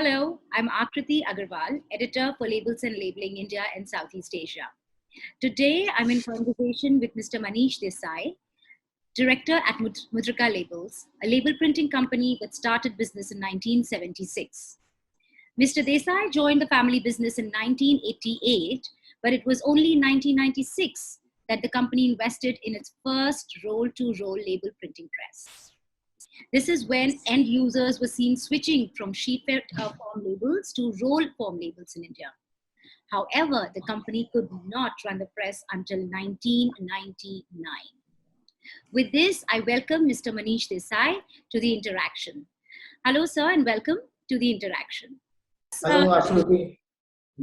Hello, I'm Akriti Agarwal, editor for Labels and Labeling India and Southeast Asia. Today, I'm in conversation with Mr. Manish Desai, director at Mudrika Labels, a label printing company that started business in 1976. Mr. Desai joined the family business in 1988, but it was only in 1996 that the company invested in its first roll-to-roll label printing press. This is when end users were seen switching from sheet form labels to roll form labels in India. However, the company could not run the press until 1999. With this, I welcome Mr. Manish Desai to the interaction. Hello, sir, and welcome to the interaction. Hello, Ashwati.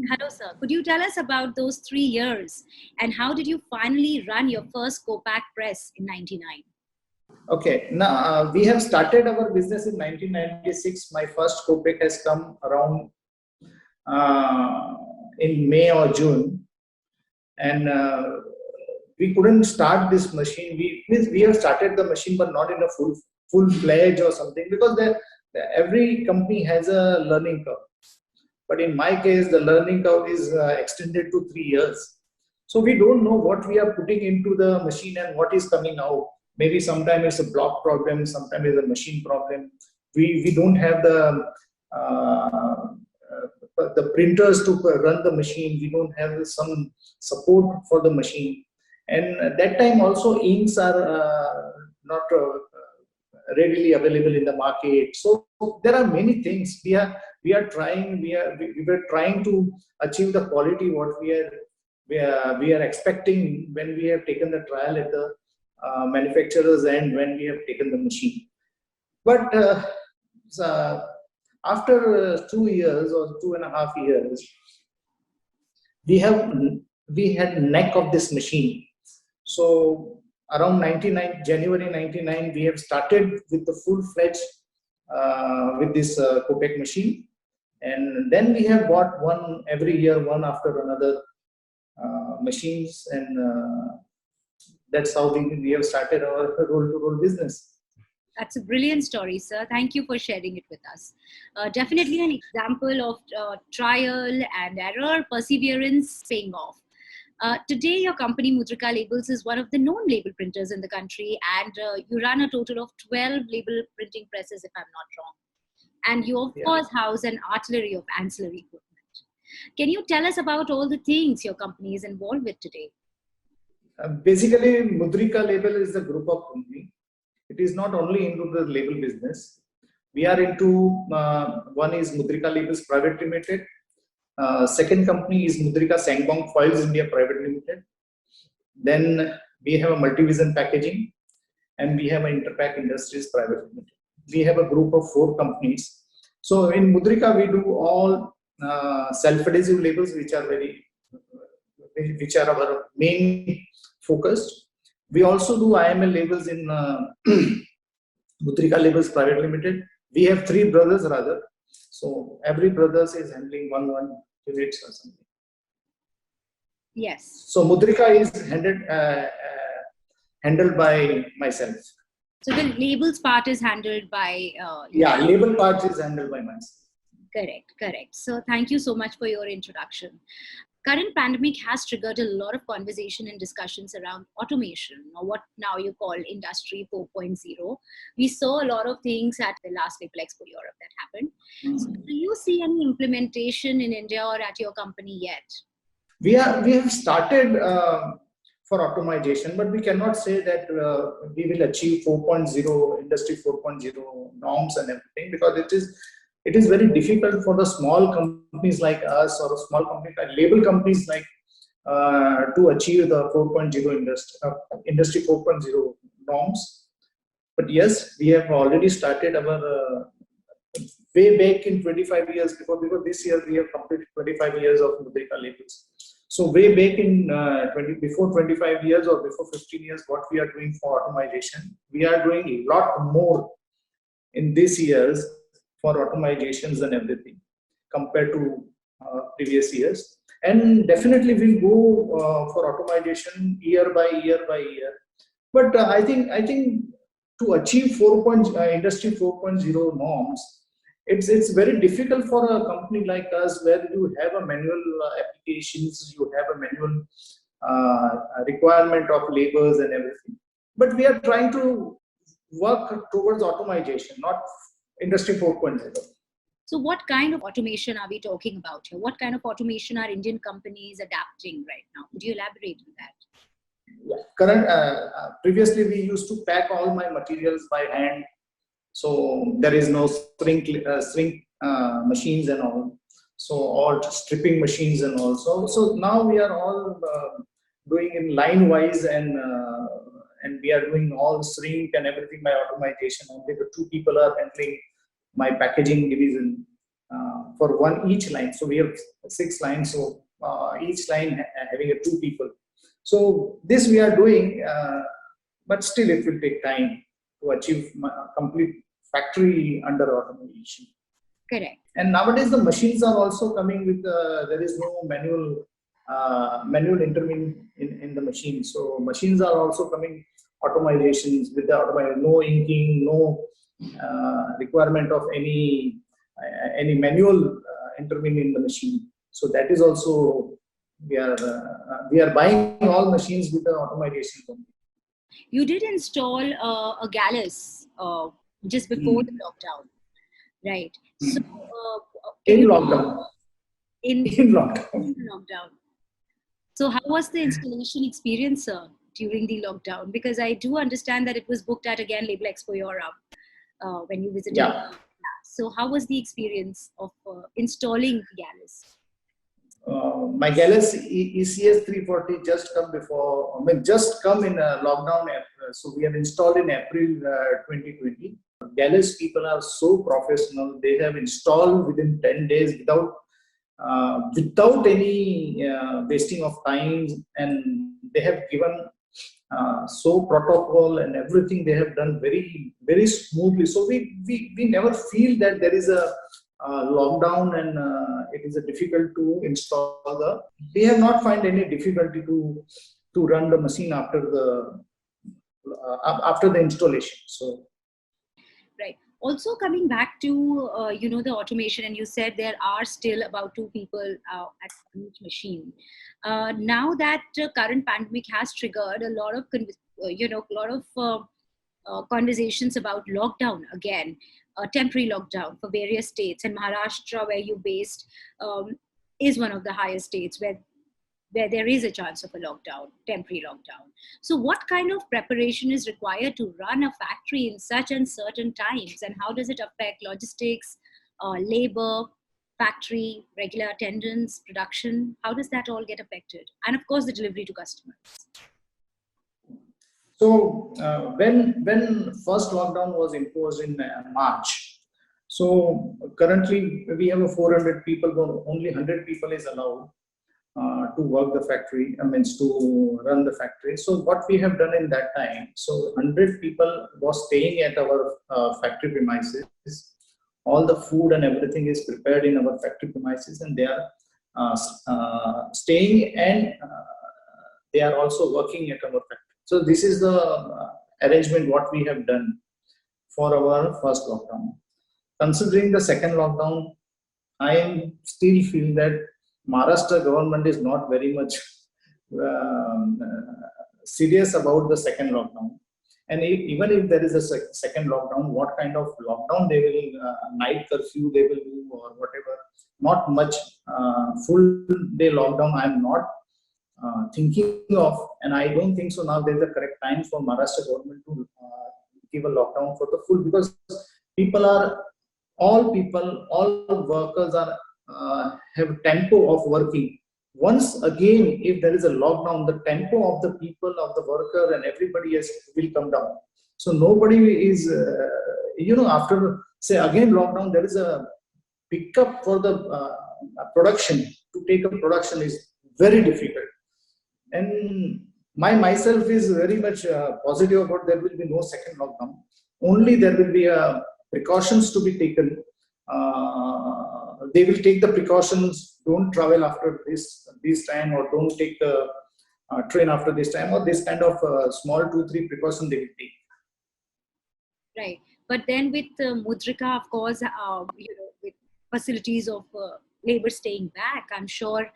Hello, sir. Could you tell us about those 3 years and how did you finally run your first Copac press in 99? Okay, now we have started our business in 1996. My first Copac has come around in May or June, and we couldn't start this machine. We have started the machine, but not in a full fledged or something, because every company has a learning curve. But in my case, the learning curve is extended to 3 years. So we don't know what we are putting into the machine and what is coming out. Maybe sometimes it's a block problem, sometimes it's a machine problem. We don't have the printers to run the machine. We don't have some support for the machine. And at that time also inks are not readily available in the market. So there are many things we were trying to achieve the quality what we are expecting when we have taken the trial at the manufacturers and when we have taken the machine. But after 2 years or 2.5 years, we had neck of this machine. So around January 99, we have started with the full-fledged with this Copac machine, and then we have bought every year, one after another machines, and that's how we have started our roll-to-roll business. That's a brilliant story, sir. Thank you for sharing it with us. Definitely an example of trial and error, perseverance paying off. Today, your company, Mudrika Labels, is one of the known label printers in the country, and you run a total of 12 label printing presses, if I'm not wrong. And you, of course, house an artillery of ancillary equipment. Can you tell us about all the things your company is involved with today? Basically, Mudrika Label is a group of company. It is not only into the label business. We are into, one is Mudrika Labels Private Limited. Second company is Mudrika Sangbong Foils India Private Limited. Then we have a Multivision Packaging, and we have an Interpack Industries Private Limited. We have a group of 4 companies. So in Mudrika, we do all self-adhesive labels, which are our main focus. We also do IML labels in Mudrika Labels Private Limited. We have 3 brothers rather. So every brother is handling one units or something. Yes. So Mudrika is handled by myself. So the labels part is handled by... label part is handled by myself. Correct. So thank you so much for your introduction. Current pandemic has triggered a lot of conversation and discussions around automation, or what now you call Industry 4.0. We saw a lot of things at the last Label Expo Europe that happened. So do you see any implementation in India or at your company yet? We have started for automation, but we cannot say that we will achieve 4.0, Industry 4.0 norms and everything, because it is very difficult for the small companies like us or small companies like label companies like to achieve the 4.0 Industry 4.0 norms. But yes, we have already started our way back in 25 years before this year we have completed 25 years of Mudrika Labels. So way back in before 25 years or before 15 years, what we are doing for automation, we are doing a lot more in these years for automations and everything compared to previous years. And definitely we'll go for automation year by year. But I think to achieve Industry 4.0 norms, it's very difficult for a company like us where you have a manual applications, you have a manual requirement of labors and everything. But we are trying to work towards automation, not Industry 4.0. So what kind of automation are we talking about here? What kind of automation are Indian companies adapting right now? Could you elaborate on that? Yeah. Previously we used to pack all my materials by hand, so there is no shrink machines and all, so all stripping machines and all. So now we are all doing in line wise, and we are doing all shrink and everything by automation. Only the 2 people are handling my packaging division for each line. So we have 6 lines, so each line having 2 people. So this we are doing, but still it will take time to achieve complete factory under automation. Correct. And nowadays the machines are also coming with there is no manual intervention in the machine. So machines are also coming automations with the automation, no inking, no requirement of any manual intervening in the machine. So that is also we are buying all machines with the automation. You did install a Gallus just before the lockdown, right? So in lockdown. In lockdown. So how was the installation experience, sir, during the lockdown? Because I do understand that it was booked at again Label Expo Europe when you visited. Yeah. So how was the experience of installing Gallus? My Gallus ECS 340 just come in lockdown. So we have installed in April 2020. Gallus people are so professional. They have installed within 10 days without any wasting of time, and they have given so protocol and everything. They have done very, very smoothly. So we never feel that there is a lockdown and it is difficult to install we have not find any difficulty to run the machine after the installation. So right. Also coming back to the automation, and you said there are still about 2 people at each machine. Now that current pandemic has triggered a lot of conversations about lockdown again. Temporary lockdown for various states, and Maharashtra, where you're based, is one of the highest states where there is a chance of a temporary lockdown. So what kind of preparation is required to run a factory in such uncertain times, and how does it affect logistics, labor, factory, regular attendance, production? How does that all get affected? And of course, the delivery to customers. So when first lockdown was imposed in March, so currently we have 400 people, but only 100 people is allowed to work the factory, to run the factory. So what we have done in that time, so 100 people was staying at our factory premises. All the food and everything is prepared in our factory premises, and they are staying, and they are also working at our factory. So this is the arrangement what we have done for our first lockdown. Considering the second lockdown, I still feel that Maharashtra government is not very much serious about the second lockdown. And even if there is a second lockdown, what kind of lockdown they will, night curfew they will do or whatever, not much full day lockdown I am not thinking of, and I don't think so now there is a correct time for Maharashtra government to give a lockdown for the full, because all workers are have tempo of working. Once again, if there is a lockdown, the tempo of the people, of the worker and everybody else will come down. So nobody is, after say again lockdown, there is a pickup for the production. To take up production is very difficult. And myself is very much positive about there will be no second lockdown. Only there will be precautions to be taken. They will take the precautions. Don't travel after this time, or don't take the train after this time, or this kind of small 2-3 precautions they will take. Right. But then with Mudrika, of course, facilities of labor staying back, I'm sure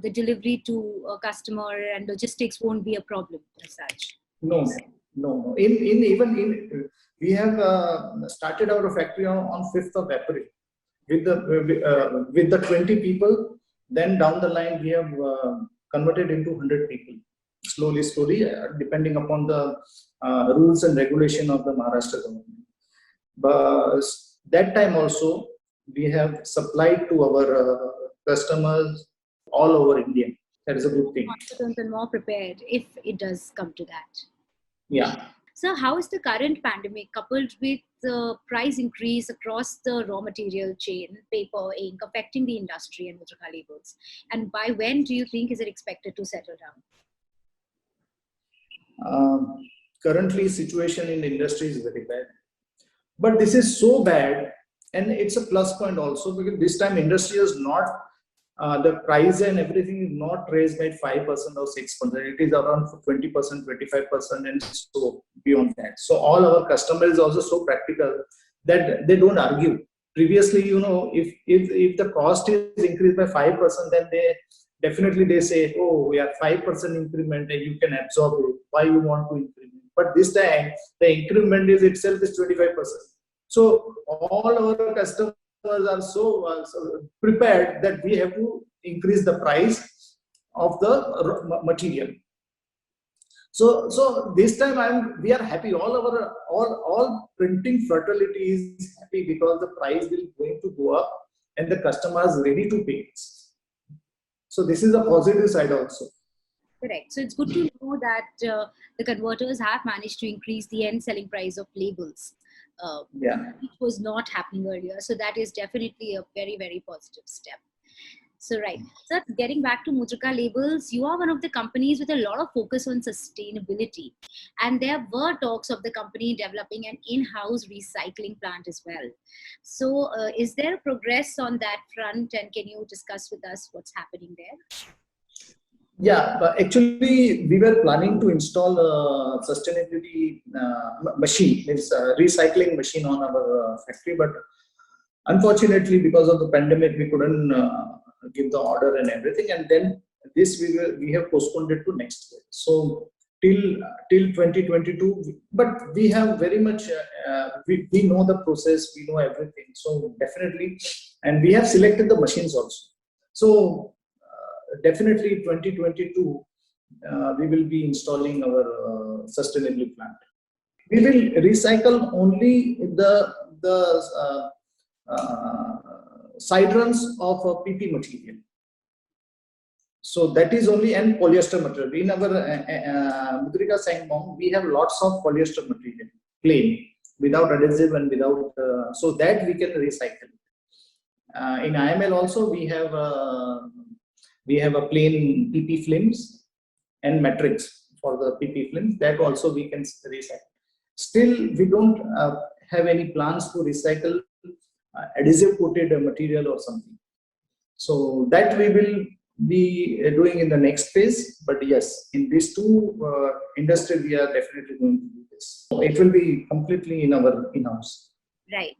the delivery to a customer and logistics won't be a problem as such. No, no, no. We have started our factory on 5th of April with the 20 people. Then down the line, we have converted into 100 people. Slowly, depending upon the rules and regulation of the Maharashtra government. But that time also, we have supplied to our customers all over India. That is a good thing. Confident and more prepared if it does come to that. Yeah. So, how is the current pandemic coupled with the price increase across the raw material chain, paper, ink, affecting the industry and Mutraka Labels? And by when do you think is it expected to settle down? Currently, situation in the industry is very bad. But this is so bad, and it's a plus point also, because this time industry is not, the price and everything is not raised by 5% or 6%. It is around 20%, 25%, and so beyond that. So all our customers also so practical that they don't argue. Previously, if the cost is increased by 5%, then they say, oh, we are 5% increment and you can absorb it. Why you want to increment? But this time the increment is itself is 25%. So all our customers are so prepared that we have to increase the price of the material. So this time we are happy. All printing fraternity is happy because the price will going to go up and the customer is ready to pay it. So this is a positive side also. Correct. So it's good to know that the converters have managed to increase the end selling price of labels, which was not happening earlier. So that is definitely a very, very positive step. So right. So getting back to Mutraka Labels, you are one of the companies with a lot of focus on sustainability. And there were talks of the company developing an in-house recycling plant as well. So is there progress on that front? And can you discuss with us what's happening there? Yeah, but actually we were planning to install a sustainability machine, means a recycling machine on our factory, but unfortunately because of the pandemic we couldn't give the order and everything, and then this we have postponed it to next year. So till 2022, but we have very much we know the process, we know everything, so definitely, and we have selected the machines also. So definitely 2022 we will be installing our sustainability plant. We will recycle only the side runs of PP material. So that is only, and polyester material. In our Mutrika Sangam, we have lots of polyester material, plain, without adhesive and without, so that we can recycle. In IML also we have a plain PP films and matrix for the PP films, that also we can recycle. Still, we don't have any plans to recycle adhesive coated material or something. So that we will be doing in the next phase. But yes, in these two industry, we are definitely going to do this. So it will be completely in our in-house. Right.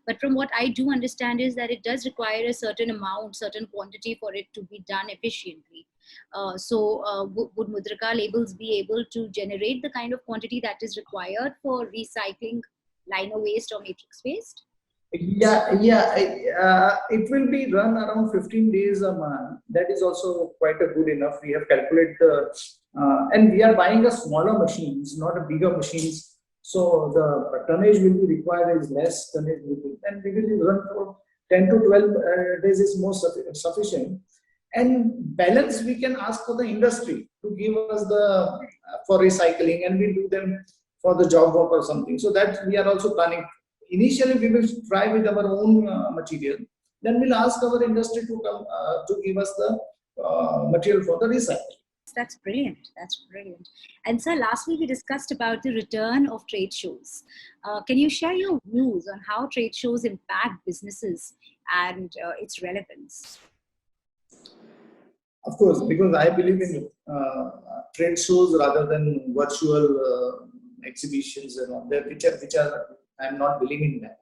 But from what I do understand is that it does require a certain amount, certain quantity for it to be done efficiently. Would Mutraka Labels be able to generate the kind of quantity that is required for recycling liner waste or matrix waste? Yeah. It will be run around 15 days a month. That is also quite a good enough. We have calculated, and we are buying a smaller machines, not a bigger machines. So the tonnage will be required is less tonnage will be, and we will run for 10 to 12 days is more sufficient. And balance we can ask for the industry to give us the for recycling, and we do them for the job work or something. So that we are also planning. Initially, we will try with our own material. Then we'll ask our industry to come to give us the material for the recycling. That's brilliant. And sir, lastly, we discussed about the return of trade shows. Can you share your views on how trade shows impact businesses and its relevance? Of course, because I believe in trade shows rather than virtual exhibitions and all that, which are I'm not believing in that.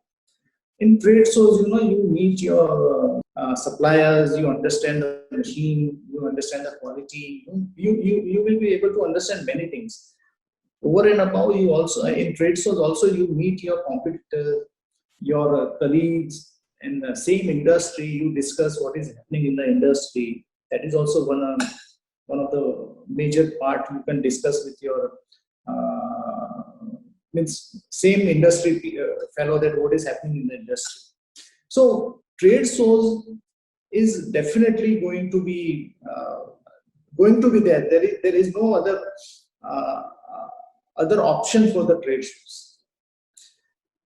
in trade shows, you meet your suppliers, you understand the machine, you understand the quality, you will be able to understand many things. Over and above, you also, in trade shows also, you meet your competitors, your colleagues in the same industry, you discuss what is happening in the industry. That is also one of the major part you can discuss with your means same industry fellow, that what is happening in the industry. So trade shows is definitely going to be there. There is no other option for the trade shows.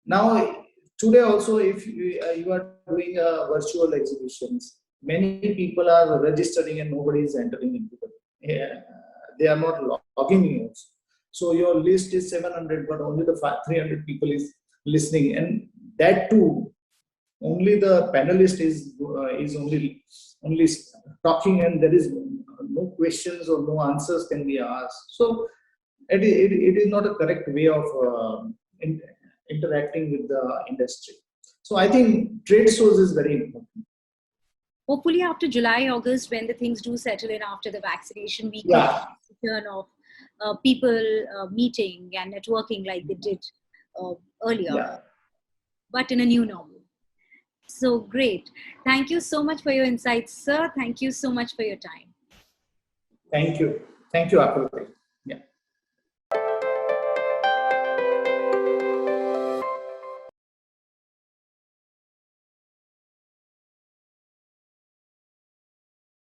Now today also, if you are doing virtual exhibitions, many people are registering and nobody is entering into they are not logging in also. So your list is 700, but only the 300 people is listening, and that too, only the panelist is only talking, and there is no questions or no answers can be asked. So it is not a correct way of interacting with the industry. So I think trade shows is very important. Hopefully after July, August, when the things do settle in after the vaccination, we Yeah. can return of people meeting and networking like they did earlier, Yeah. but in a new normal. So great. Thank you so much for your insights, sir. Thank you so much for your time. Thank you. Thank you, Akriti.